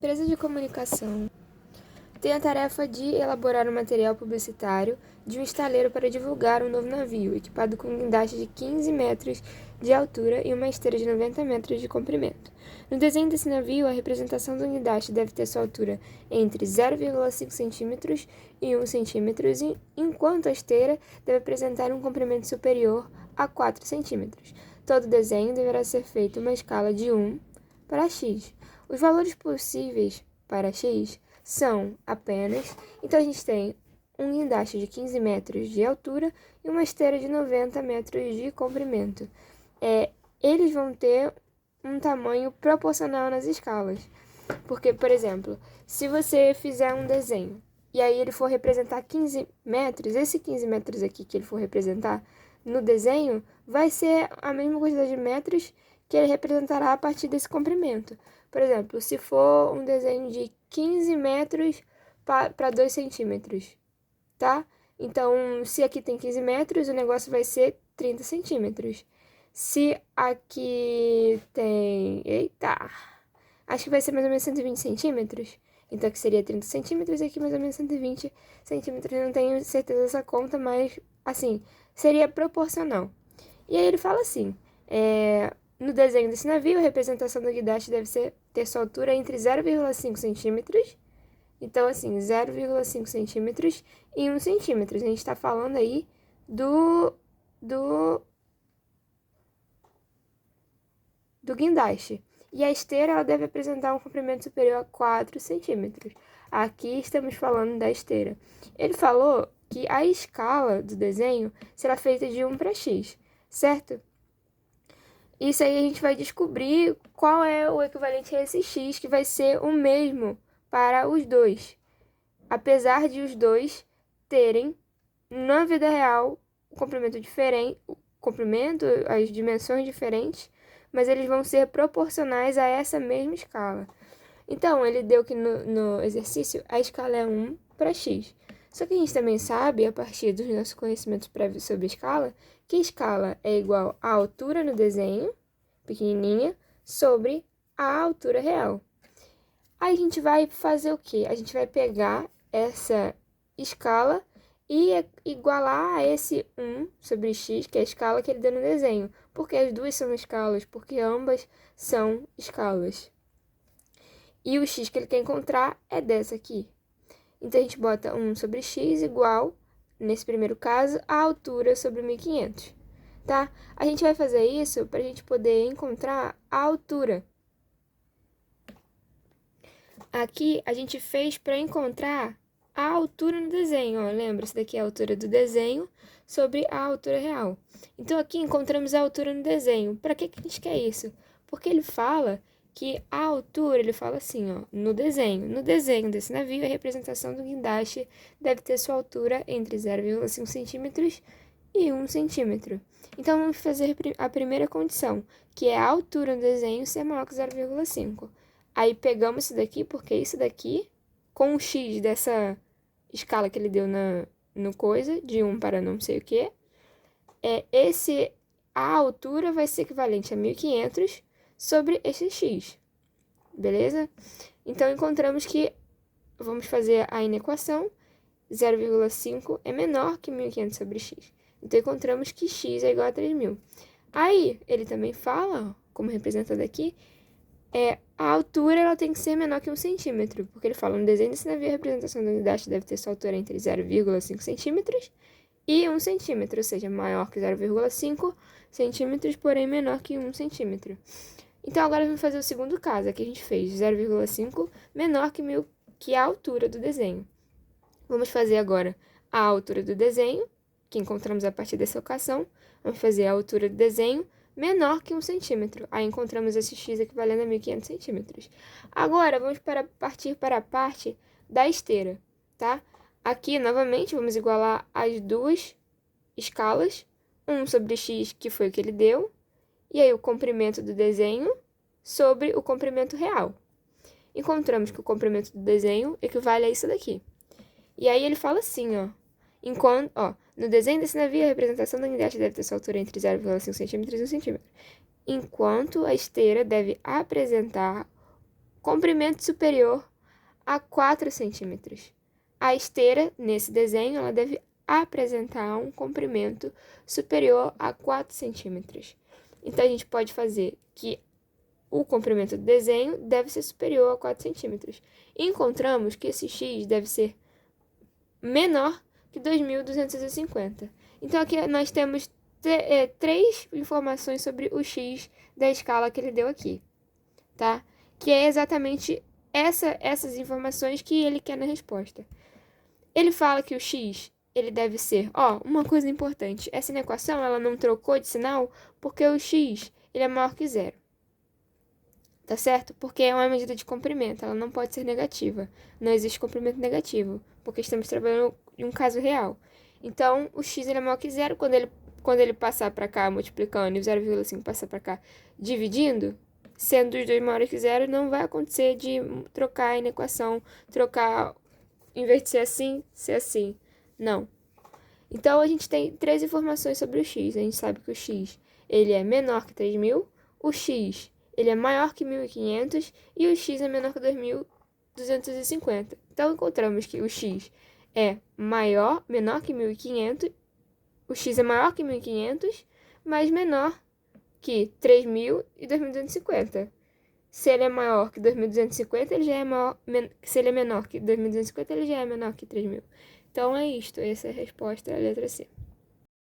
Empresa de comunicação tem a tarefa de elaborar um material publicitário de um estaleiro para divulgar um novo navio, equipado com um guindaste de 15 metros de altura e uma esteira de 90 metros de comprimento. No desenho desse navio, a representação do guindaste deve ter sua altura entre 0,5 cm e 1 cm, enquanto a esteira deve apresentar um comprimento superior a 4 cm. Todo desenho deverá ser feito em uma escala de 1 para x. Os valores possíveis para x são apenas, então a gente tem um guindaste de 15 metros de altura e uma esteira de 90 metros de comprimento. Eles vão ter um tamanho proporcional nas escalas. Porque, por exemplo, se você fizer um desenho e aí ele for representar 15 metros, esse 15 metros aqui que ele for representar no desenho vai ser a mesma quantidade de metros que ele representará a partir desse comprimento. Por exemplo, se for um desenho de 15 metros para 2 centímetros, tá? Então, se aqui tem 15 metros, o negócio vai ser 30 centímetros. Se aqui tem... Eita! Acho que vai ser mais ou menos 120 centímetros. Então, aqui seria 30 centímetros e aqui mais ou menos 120 centímetros. Eu não tenho certeza dessa conta, mas, assim, seria proporcional. E aí ele fala assim, no desenho desse navio, a representação do guindaste deve ter sua altura entre 0,5 centímetros, então assim, 0,5 centímetros e 1 centímetro. A gente está falando aí do guindaste. E a esteira ela deve apresentar um comprimento superior a 4 centímetros. Aqui estamos falando da esteira. Ele falou que a escala do desenho será feita de 1 para x, certo? Isso aí a gente vai descobrir qual é o equivalente a esse x, que vai ser o mesmo para os dois. Apesar de os dois terem, na vida real, um comprimento diferente, as dimensões diferentes, mas eles vão ser proporcionais a essa mesma escala. Então, ele deu que no exercício a escala é 1 para x. Só que a gente também sabe, a partir dos nossos conhecimentos prévios sobre escala, que escala é igual à altura no desenho, pequenininha, sobre a altura real. Aí a gente vai fazer o quê? A gente vai pegar essa escala e igualar a esse 1 sobre x, que é a escala que ele deu no desenho. Porque as duas são escalas, porque ambas são escalas. E o x que ele quer encontrar é dessa aqui. Então, a gente bota 1 sobre x igual, nesse primeiro caso, a altura sobre 1500, tá? A gente vai fazer isso para a gente poder encontrar a altura. Aqui, a gente fez para encontrar a altura no desenho, ó. Lembra? Essa daqui é a altura do desenho sobre a altura real. Então, aqui encontramos a altura no desenho. Para que a gente quer isso? Porque ele fala que a altura, ele fala assim, ó, no desenho desse navio, a representação do guindaste deve ter sua altura entre 0,5 centímetros e 1 centímetro. Então, vamos fazer a primeira condição, que é a altura no desenho ser maior que 0,5. Aí, pegamos isso daqui, porque isso daqui, com o x dessa escala que ele deu no coisa, de 1 para não sei o que, a altura vai ser equivalente a 1500 sobre esse x, beleza? Então, encontramos que, vamos fazer a inequação, 0,5 é menor que 1500 sobre x. Então, encontramos que x é igual a 3000. Aí, ele também fala, como representado aqui, a altura ela tem que ser menor que 1 centímetro, porque ele fala, no desenho desse navio, a representação do guindaste deve ter sua altura entre 0,5 centímetros e 1 centímetro, ou seja, maior que 0,5 centímetros, porém menor que 1 centímetro. Então, agora vamos fazer o segundo caso. Aqui a gente fez 0,5 menor que a altura do desenho. Vamos fazer agora a altura do desenho, que encontramos a partir dessa equação. Vamos fazer a altura do desenho menor que 1 centímetro. Aí encontramos esse x equivalendo a 1500 centímetros. Agora, vamos partir para a parte da esteira, tá? Aqui, novamente, vamos igualar as duas escalas. 1 sobre x, que foi o que ele deu, e aí o comprimento do desenho sobre o comprimento real. Encontramos que o comprimento do desenho equivale a isso daqui. E aí ele fala assim, no desenho desse navio, a representação do guindaste deve ter sua altura entre 0,5 cm e 1 cm, enquanto a esteira deve apresentar comprimento superior a 4 centímetros. A esteira, nesse desenho, ela deve apresentar um comprimento superior a 4 centímetros. Então, a gente pode fazer que o comprimento do desenho deve ser superior a 4 centímetros. Encontramos que esse x deve ser menor que 2.250. Então, aqui nós temos três informações sobre o x da escala que ele deu aqui, tá? Que é exatamente essas informações que ele quer na resposta. Ele fala que o x, ele deve ser, uma coisa importante, essa equação, ela não trocou de sinal porque o x, ele é maior que zero. Tá certo? Porque é uma medida de comprimento, ela não pode ser negativa. Não existe comprimento negativo, porque estamos trabalhando em um caso real. Então, o x ele é maior que zero, quando ele passar para cá multiplicando e o 0,5 passar para cá dividindo, sendo os dois maiores que zero, não vai acontecer de trocar a equação, em vez de ser assim. Não. Então, a gente tem três informações sobre o x. A gente sabe que o x ele é menor que 3.000, o x ele é maior que 1.500 e o x é menor que 2.250. Então, encontramos que o x é menor que 1.500, o x é maior que 1.500, mas menor que 3.000 e 2.250. Se ele é maior que 2.250, ele já é se ele é menor que 2.250, ele já é menor que 3.000. Então, é isto. Essa é a resposta, a letra C.